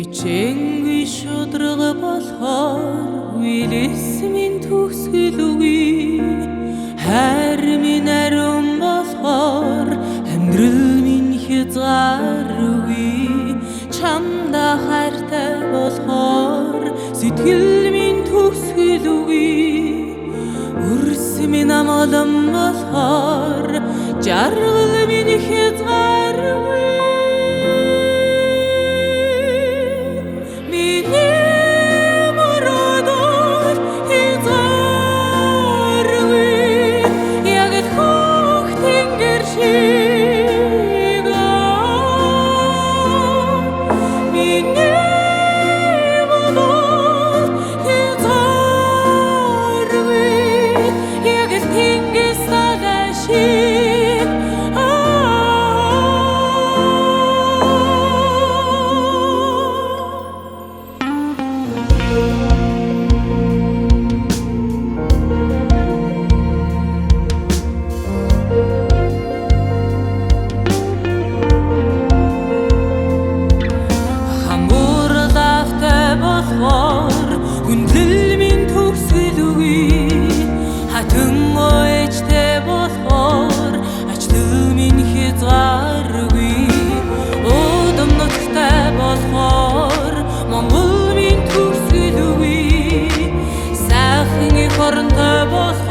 Хичээнгүй шударга болохоор үелэс минь төгсгөлгүй хайр минь ариун болохоор амьдрал минь хязгааргүй чамда хайртай болохоор сэтгэл минь төгсгөлгүй үрс минь амгалан болохоор жаргал минь хязгааргүй Хүндлэл минь төгсгөлгүй хатан ойчтэй болохоор ачлал минь хязгааргүй удам нутагтай болохоор Монгол минь төгсгөлгүй сайхан их оронтой болох